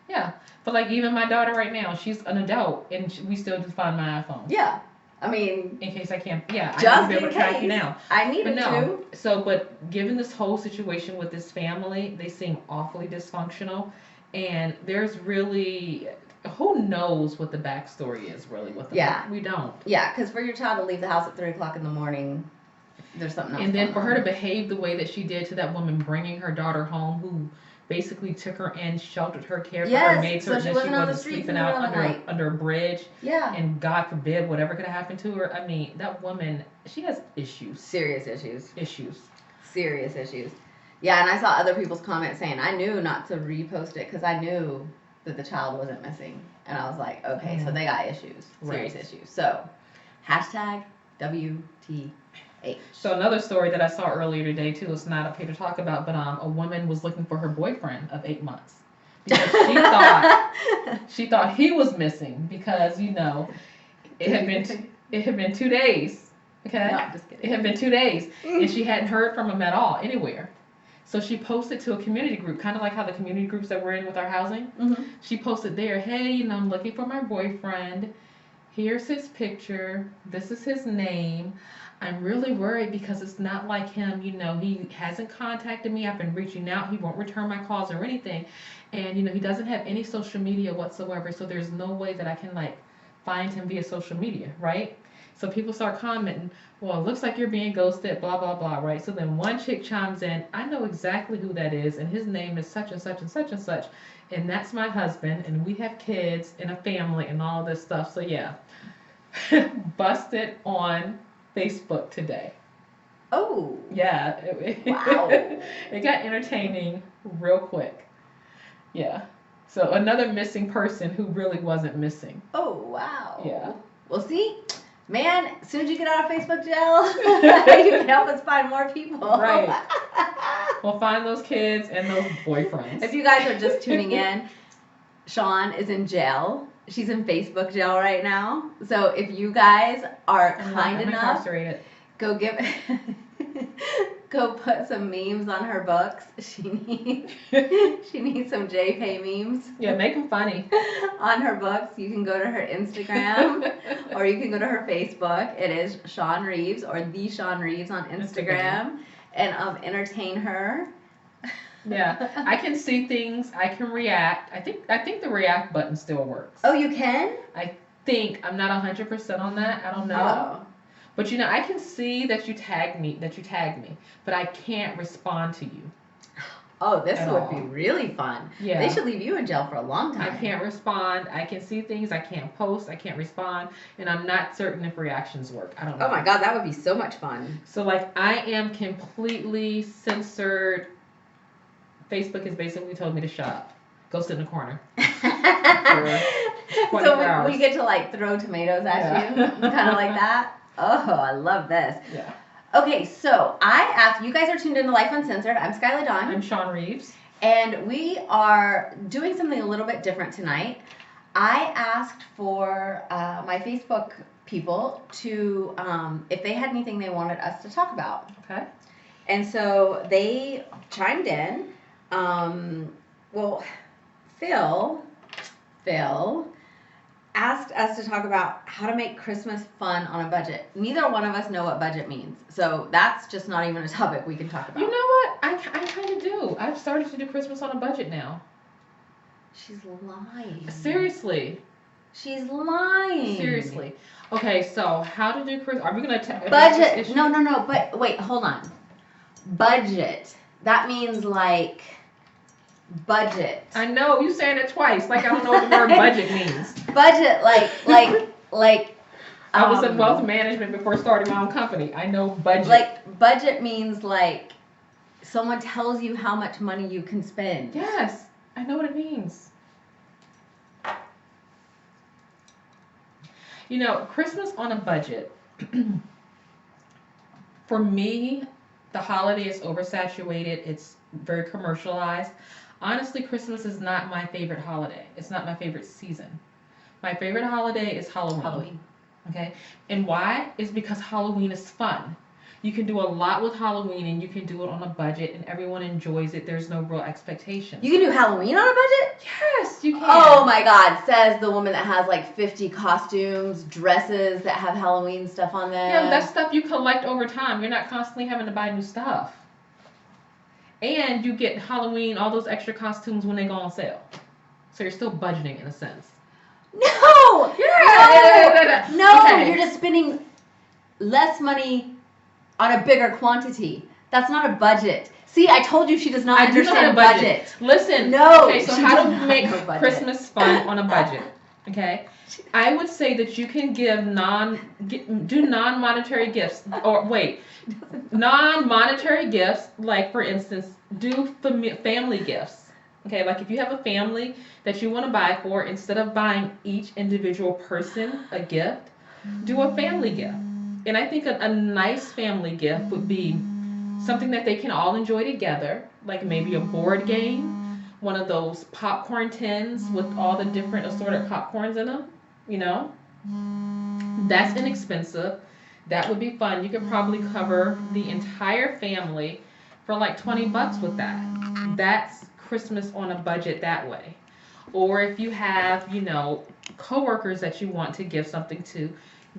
Yeah, but like even my daughter right now, she's an adult and we still just find my iPhone. Yeah. I mean, in case I can't, yeah, just I need to be able to track you now. I needed to. So, but given this whole situation with this family, they seem awfully dysfunctional, and there's really, who knows what the backstory is really with them. Yeah. We don't. Yeah, because for your child to leave the house at 3 o'clock in the morning, there's something else. And then for her to behave the way that she did to that woman bringing her daughter home, who basically took her in, sheltered her, cared for her, made certain that she wasn't sleeping out under a bridge. Yeah. And God forbid whatever could happen to her. I mean, that woman, she has issues. Serious issues. Serious issues. Yeah, and I saw other people's comments saying, I knew not to repost it because I knew that the child wasn't missing. And I was like, okay, so they got issues. Serious issues. So, hashtag WTH. So another story that I saw earlier today too, it's not up here to talk about, but a woman was looking for her boyfriend of 8 months because she thought he was missing because it had been 2 days. Okay, no, just kidding. It had been 2 days and she hadn't heard from him at all anywhere. So she posted to a community group, kind of like how the community groups that we're in with our housing. Mm-hmm. She posted there, hey, I'm looking for my boyfriend. Here's his picture. This is his name. I'm really worried because it's not like him, he hasn't contacted me. I've been reaching out. He won't return my calls or anything. And, he doesn't have any social media whatsoever. So there's no way that I can find him via social media, right? So people start commenting, well, it looks like you're being ghosted, blah, blah, blah, right? So then one chick chimes in, I know exactly who that is. And his name is such and such and such and such. And that's my husband. And we have kids and a family and all this stuff. So yeah, busted on Facebook today. Oh. Yeah. Wow. It got entertaining real quick. Yeah. So another missing person who really wasn't missing. Oh, wow. Yeah. Well, see, Man, as soon as you get out of Facebook jail, you can help us find more people. Right. We'll find those kids and those boyfriends. If you guys are just tuning in, Sean is in jail. She's in Facebook jail right now. So if you guys are kind enough, go give go put some memes on her books. She needs some JK memes. Yeah, make them funny. On her books. You can go to her Instagram or you can go to her Facebook. It is Sean Reeves or the Sean Reeves on Instagram. And entertain her. Yeah, I can see things. I can react. I think the react button still works. Oh, you can? I think I'm not 100% on that. I don't know. Oh. But you know, I can see that you tagged me, but I can't respond to you. Oh, this would be really fun. Yeah. They should leave you in jail for a long time. I can't respond. I can see things. I can't post. I can't respond. And I'm not certain if reactions work. I don't know. Oh my God, that would be so much fun. So like I am completely censored. Facebook has basically told me to shut up. Go sit in the corner. So we get to like throw tomatoes at you. Kind of like that. Oh, I love this. Yeah. Okay, so I asked, you guys are tuned into Lyfe Uncensored. I'm Skylar Dawn. I'm Sean Reeves. And we are doing something a little bit different tonight. I asked for my Facebook people to, if they had anything they wanted us to talk about. Okay. And so they chimed in. Well, Phil asked us to talk about how to make Christmas fun on a budget. Neither one of us know what budget means. So that's just not even a topic we can talk about. You know what? I kind of do. I've started to do Christmas on a budget now. She's lying. Seriously. She's lying. Seriously. Okay, so how to do Christmas? Are we going to... Budget. No. But wait, hold on. Budget. That means like... budget. I know, you saying it twice, like I don't know what the word budget means. Budget, like. I was in wealth management before starting my own company. I know budget. Like, budget means like someone tells you how much money you can spend. Yes, I know what it means. You know, Christmas on a budget, for me, the holiday is oversaturated. It's very commercialized. Honestly, Christmas is not my favorite holiday. It's not my favorite season. My favorite holiday is Halloween. Okay? And why? It's because Halloween is fun. You can do a lot with Halloween and you can do it on a budget and everyone enjoys it. There's no real expectations. You can do Halloween on a budget? Yes, you can. Oh my God, says the woman that has like 50 costumes, dresses that have Halloween stuff on them. Yeah, that's stuff you collect over time. You're not constantly having to buy new stuff. And you get Halloween, all those extra costumes when they go on sale. So you're still budgeting in a sense. No! Yeah. No, Okay. You're just spending less money on a bigger quantity. That's not a budget. See, I told you she does not understand budget. Listen. No. Okay, so how to make Christmas fun on a budget? Okay. I would say that you can do non-monetary gifts. Or wait. Non-monetary gifts, like for instance, do family gifts. Okay, like if you have a family that you want to buy for, instead of buying each individual person a gift, do a family gift. And I think a nice family gift would be something that they can all enjoy together, like maybe a board game, one of those popcorn tins with all the different assorted popcorns in them, you know? That's inexpensive. That would be fun. You could probably cover the entire family for like $20 with that. That's Christmas on a budget that way. Or if you have, you know, coworkers that you want to give something to,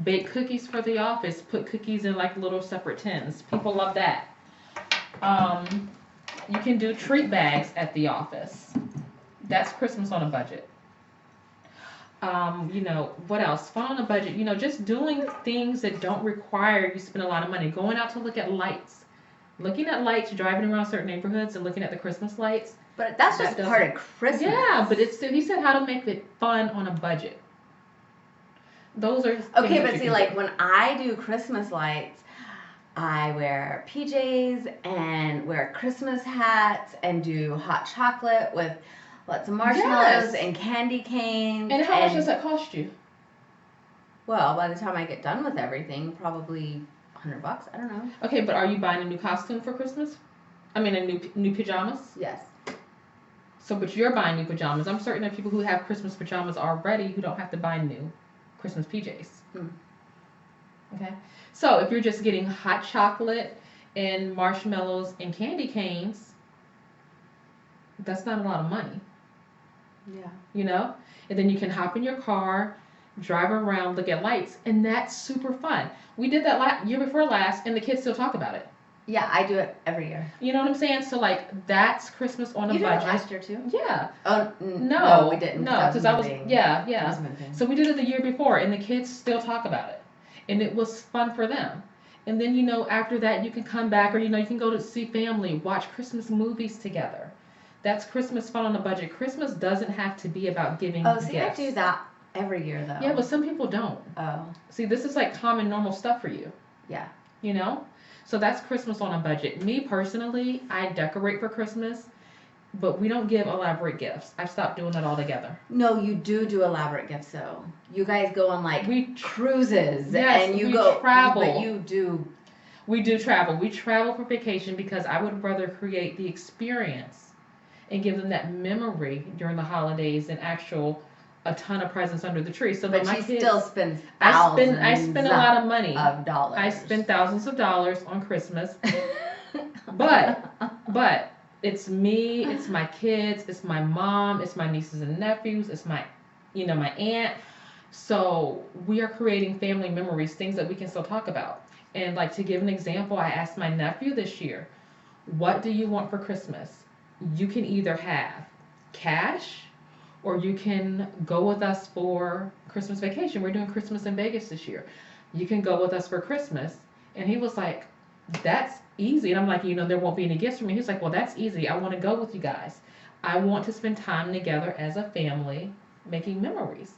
bake cookies for the office. Put cookies in like little separate tins. People love that. You can do treat bags at the office. That's Christmas on a budget. You know, what else? Fun on a budget. You know, just doing things that don't require you spend a lot of money. Going out to look at lights. Looking at lights, driving around certain neighborhoods and looking at the Christmas lights. But that's just part of Christmas. Yeah, but it's he said how to make it fun on a budget. Those are okay, but see, like when I do Christmas lights, I wear PJs and wear Christmas hats and do hot chocolate with lots of marshmallows and candy canes. And how much does that cost you? Well, by the time I get done with everything, probably $100. I don't know. Okay, but are you buying a new costume for Christmas? I mean, a new pajamas? Yes. So, but you're buying new pajamas. I'm certain there are people who have Christmas pajamas already who don't have to buy new Christmas PJs. Mm. Okay. So, if you're just getting hot chocolate and marshmallows and candy canes, that's not a lot of money. Yeah. You know? And then you can hop in your car, drive around, look at lights, and that's super fun. We did that year before last, and the kids still talk about it. Yeah, I do it every year. You know what I'm saying? So, like, that's Christmas on a budget. You did it last year, too? Yeah. Oh, no, we didn't. No, because I was, yeah. So we did it the year before, and the kids still talk about it. And it was fun for them. And then, you know, after that, you can come back, or, you know, you can go to see family, watch Christmas movies together. That's Christmas fun on a budget. Christmas doesn't have to be about giving gifts. I do that every year, though. Yeah, but some people don't. Oh. See, this is like common, normal stuff for you. Yeah. You know? So that's Christmas on a budget. Me, personally, I decorate for Christmas, but we don't give elaborate gifts. I've stopped doing that altogether. No, you do elaborate gifts, though. You guys go on, like, cruises. Yes, and you go travel. But you do. We do travel. We travel for vacation because I would rather create the experience and give them that memory during the holidays and a ton of presents under the tree. So but my she kids, still spends thousands I spend a lot of money. Of dollars. I spend thousands of dollars on Christmas. but it's me, it's my kids, it's my mom, it's my nieces and nephews, it's my aunt. So we are creating family memories, things that we can still talk about. And like, to give an example, I asked my nephew this year, what do you want for Christmas? You can either have cash, or you can go with us for Christmas vacation. We're doing Christmas in Vegas this year. You can go with us for Christmas. And he was like, that's easy. And I'm like, there won't be any gifts for me. He's like, well, that's easy. I want to go with you guys. I want to spend time together as a family making memories.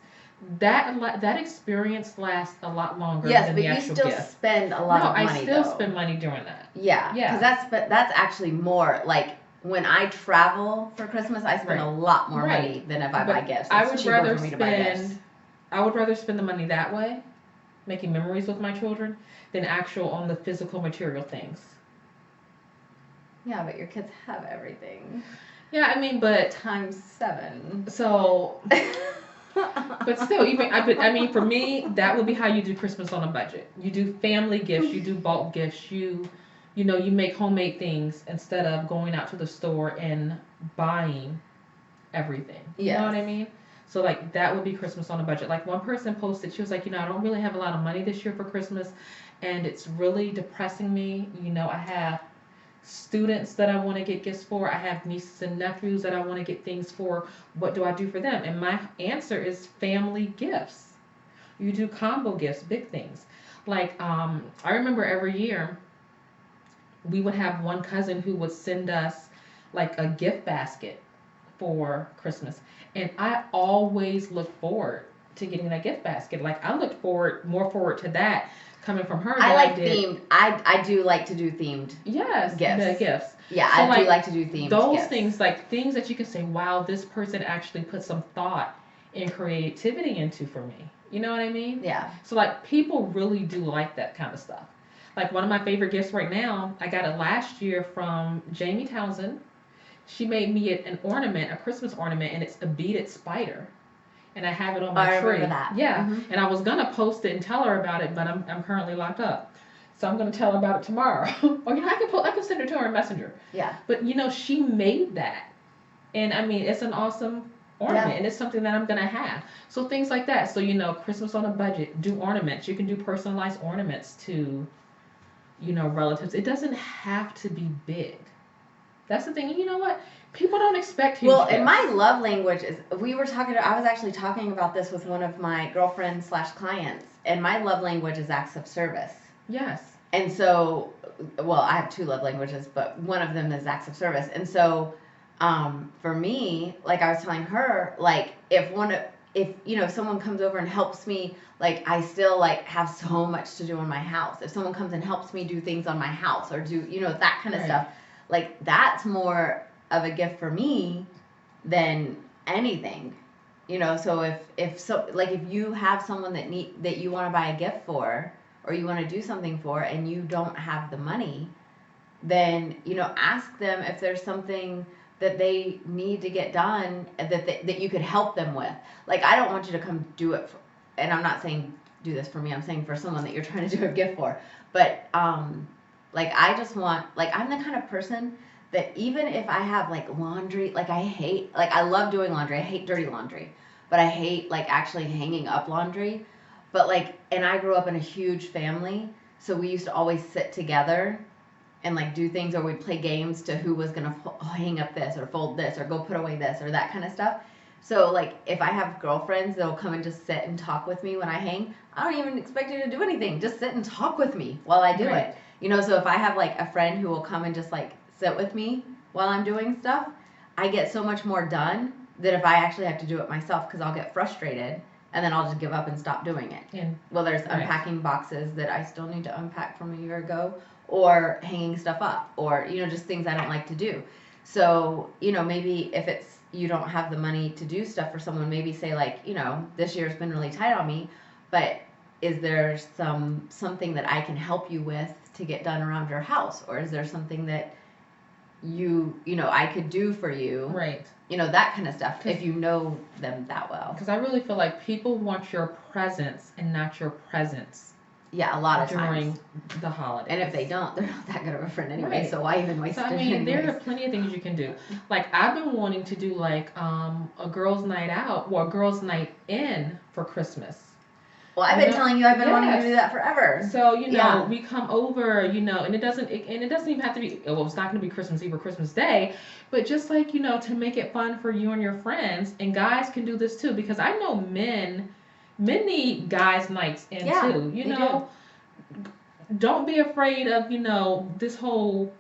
That experience lasts a lot longer than the actual gift. Yes, but you still spend a lot of money, I still spend money doing that. Yeah. Because that's actually more, like, when I travel for Christmas, I spend a lot more money than if I buy gifts. I would rather spend the money that way, making memories with my children, than on the physical material things. Yeah, but your kids have everything. Yeah, I mean, but times 7. So, but still, for me, that would be how you do Christmas on a budget. You do family gifts, you do bulk gifts, you make homemade things instead of going out to the store and buying everything. You know what I mean? So, like, that would be Christmas on a budget. Like, one person posted, she was like, I don't really have a lot of money this year for Christmas, and it's really depressing me. I have students that I want to get gifts for. I have nieces and nephews that I want to get things for. What do I do for them? And my answer is family gifts. You do combo gifts, big things. Like, I remember every year, we would have one cousin who would send us like a gift basket for Christmas. And I always look forward to getting that gift basket. Like, I looked more forward to that coming from her. I like themed. I do like to do themed. Yes, gifts. The gifts. Yeah, so I do like to do themed those gifts. Things, like things that you can say, wow, this person actually put some thought and creativity into for me. You know what I mean? Yeah. So, like, people really do like that kind of stuff. Like, one of my favorite gifts right now, I got it last year from Jamie Townsend. She made me a Christmas ornament, and it's a beaded spider. And I have it on my tree. I remember that. Yeah. Mm-hmm. And I was going to post it and tell her about it, but I'm currently locked up. So I'm going to tell her about it tomorrow. Or, I can send it to her in Messenger. Yeah. But, she made that. And, it's an awesome ornament, and it's something that I'm going to have. So things like that. So, Christmas on a budget, do ornaments. You can do personalized ornaments to relatives. It doesn't have to be big. That's the thing. You know what? People don't expect huge gifts. And my love language is, I was actually talking about this with one of my girlfriends / clients, and my love language is acts of service. Yes. And so, I have 2 love languages, but one of them is acts of service. And so, for me, like I was telling her, like, if someone comes over and helps me, like, I still, like, have so much to do in my house. If someone comes and helps me do things on my house or do, that kind of stuff, like, that's more of a gift for me than anything, So if you have someone that you want to buy a gift for, or you want to do something for, and you don't have the money, then, ask them if there's something that they need to get done that you could help them with. Like, I don't want you to come do it and I'm not saying do this for me, I'm saying for someone that you're trying to do a gift for. But, I just want, I'm the kind of person that even if I have, laundry, I love doing laundry. I hate dirty laundry. But I hate, actually hanging up laundry. But, and I grew up in a huge family, so we used to always sit together and, do things, or we'd play games to who was going to hang up this or fold this or go put away this or that kind of stuff. So, if I have girlfriends that'll come and just sit and talk with me when I hang, I don't even expect you to do anything. Just sit and talk with me while I do it. So if I have, a friend who will come and just, sit with me while I'm doing stuff, I get so much more done than if I actually have to do it myself, because I'll get frustrated and then I'll just give up and stop doing it. There's unpacking boxes that I still need to unpack from a year ago, or hanging stuff up, or, just things I don't like to do. So, maybe if it's, you don't have the money to do stuff for someone, maybe say this year's been really tight on me, but is there something that I can help you with to get done around your house? Or is there something that I could do for you? Right. That kind of stuff, if you know them that well. Because I really feel like people want your presence and not your presence. Yeah, a lot of during times. The holidays. And if they don't, they're not that good of a friend anyway, so why even waste it? There are plenty of things you can do. I've been wanting to do a girls' night out or a girls' night in for Christmas. Well, I've been telling you I've been wanting to do that forever. So, we come over, and it doesn't even have to be, well, it's not going to be Christmas Eve or Christmas Day, but just to make it fun for you and your friends, and guys can do this too, because I know men need guys' nights in too, do. Don't be afraid of, this whole,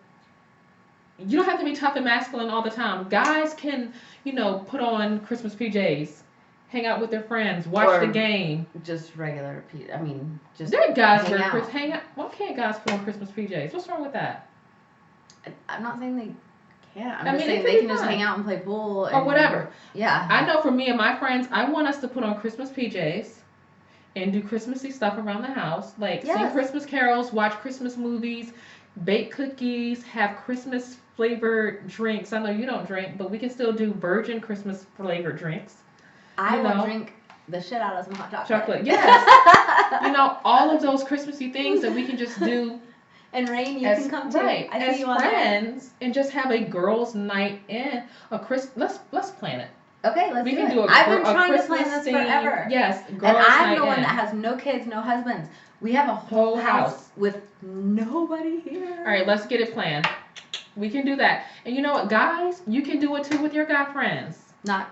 you don't have to be tough and masculine all the time. Guys can, put on Christmas PJs. Hang out with their friends, watch the game. Just regular, just there are guys who hang out. Why can't guys put on Christmas PJs? What's wrong with that? I'm not saying they can't. I'm just saying they can just hang out and play pool. Or whatever. Yeah. I know for me and my friends, I want us to put on Christmas PJs and do Christmassy stuff around the house. Sing Christmas carols, watch Christmas movies, bake cookies, have Christmas flavored drinks. I know you don't drink, but we can still do virgin Christmas flavored drinks. I will drink the shit out of some hot chocolate. Yes. All of those Christmassy things that we can just do. And Rain, you can come too. Right. As friends, and just have a girls' night in. Let's plan it. Okay, let's do it. I've been trying to plan this forever. Yes, girls' night in. And I'm the one that has no kids, no husbands. We have a whole house with nobody here. All right, let's get it planned. We can do that. And you know what, guys? You can do it too with your guy friends. Not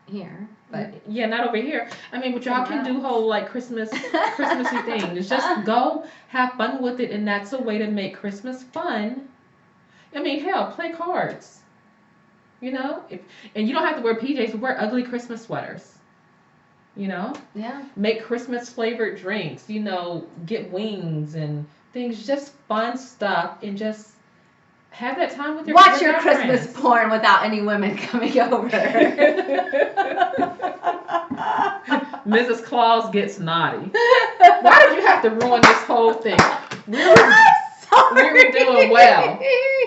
here, but not over here. But y'all can do whole Christmassy things. Just go have fun with it, and that's a way to make Christmas fun. Hell, play cards. And you don't have to wear PJs. Wear ugly Christmas sweaters. Yeah. Make Christmas flavored drinks. Get wings and things. Just fun stuff, and just have that time with your Watch your Christmas friends. Porn without any women coming over. Mrs. Claus gets naughty. Why did you have to ruin this whole thing? We were doing well.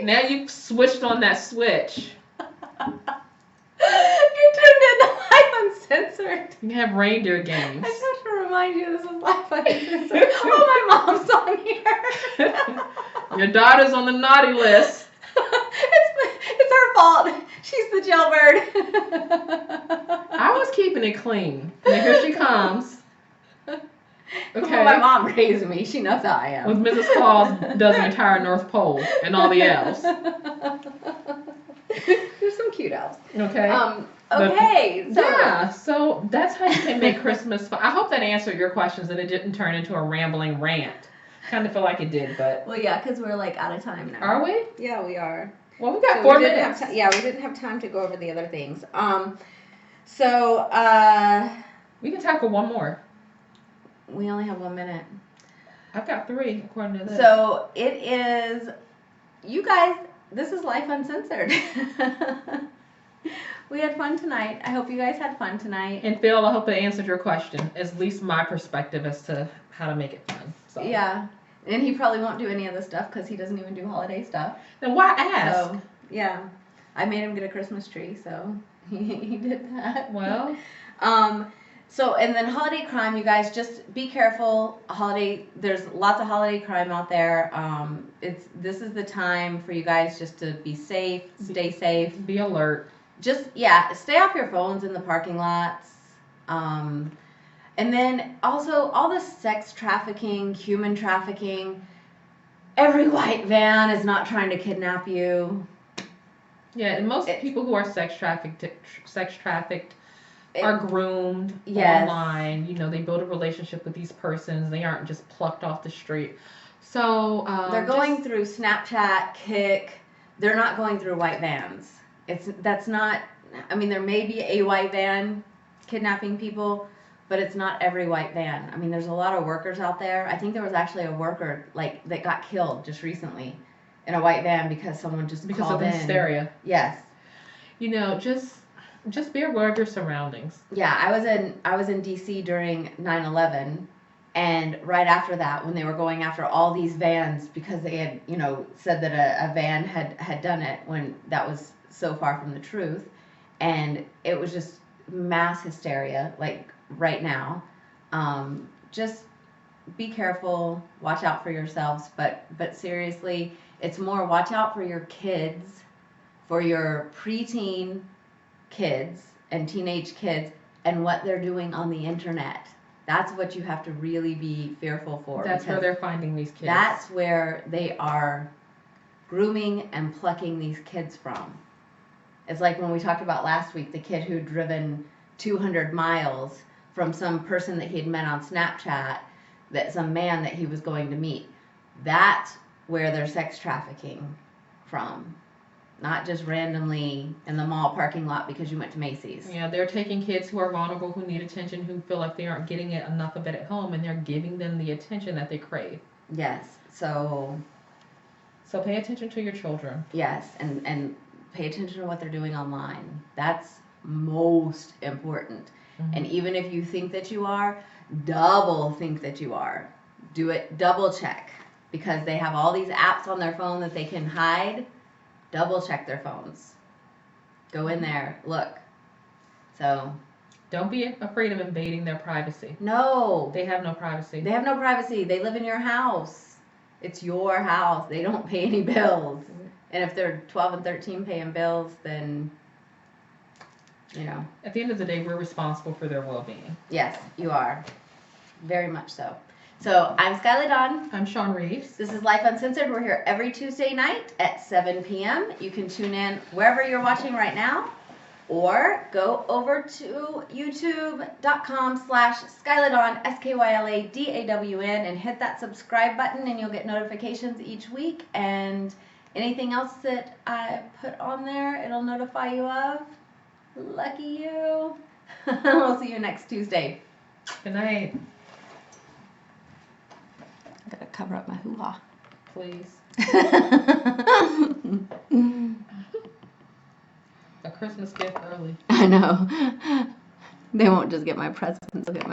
Now you switched on that switch. You turned into Lyfe Uncensored. You have reindeer games. I just have to remind you this is Lyfe Uncensored. Oh, my mom's on here. Your daughter's on the naughty list. It's her fault. She's the jailbird. I was keeping it clean. And here she comes. Okay. Well, my mom raised me. She knows how I am. With Mrs. Claus does the entire North Pole and all the elves. There's some cute elves. Okay. So that's how you can make Christmas fun. I hope that answered your questions and it didn't turn into a rambling rant. Kind of feel like it did, but... Well, yeah, because we're out of time now. Are we? Yeah, we are. Well, we got 4 minutes. We didn't have time to go over the other things. We can tackle one more. We only have 1 minute. I've got 3, according to this. So, it is... You guys, this is Lyfe Uncensored. We had fun tonight. I hope you guys had fun tonight. And Phil, I hope it answered your question. At least my perspective as to how to make it fun. So. Yeah. And he probably won't do any of the stuff because he doesn't even do holiday stuff. Then why ask? So, yeah. I made him get a Christmas tree, so he did that. Well. So, and then holiday crime, you guys, just be careful. There's lots of holiday crime out there. This is the time for you guys just to be safe, stay safe. Be alert. Just, stay off your phones in the parking lots. And then also all the sex trafficking, human trafficking. Every white van is not trying to kidnap you. Yeah, and most people who are sex trafficked are groomed online. You know, they build a relationship with these persons. They aren't just plucked off the street. So they're going through Snapchat, Kik. They're not going through white vans. There may be a white van kidnapping people, but it's not every white van. I mean, there's a lot of workers out there. I think there was actually a worker that got killed just recently in a white van because someone just called in. Hysteria. Yes. You know, just be aware of your surroundings. Yeah, I was in DC during 9/11, and right after that, when they were going after all these vans because they had, said that a van had done it when that was so far from the truth, and it was just mass hysteria, like right now. Just be careful, watch out for yourselves, but seriously, it's more watch out for your kids, for your preteen kids and teenage kids, and what they're doing on the internet. That's what you have to really be fearful for. That's where they're finding these kids. That's where they are grooming and plucking these kids from. It's like when we talked about last week, the kid who'd driven 200 miles from some person that he had met on Snapchat, some man that he was going to meet. That's where they're sex trafficking from. Not just randomly in the mall parking lot because you went to Macy's. Yeah, they're taking kids who are vulnerable, who need attention, who feel like they aren't getting enough of it at home, and they're giving them the attention that they crave. Yes. So pay attention to your children. Yes, and pay attention to what they're doing online. That's most important. Mm-hmm. And even if you think that you are, double think that you are. Do it, double check. Because they have all these apps on their phone that they can hide. Double check their phones. Go in there, look. So don't be afraid of invading their privacy. No. They have no privacy. They have no privacy. They live in your house. It's your house. They don't pay any bills. And if they're 12 and 13 paying bills, then, At the end of the day, we're responsible for their well-being. Yes, you are. Very much so. So, I'm Skylar Dawn. I'm Sean Reeves. This is Lyfe Uncensored. We're here every Tuesday night at 7 p.m. You can tune in wherever you're watching right now, or go over to youtube.com/SkylarDawn, SkylarDawn, and hit that subscribe button, and you'll get notifications each week. And anything else that I put on there, it'll notify you of. Lucky you. We'll see you next Tuesday. Good night. I gotta cover up my hoo-ha. Please. A Christmas gift early. I know. They won't just get my presents, they'll get my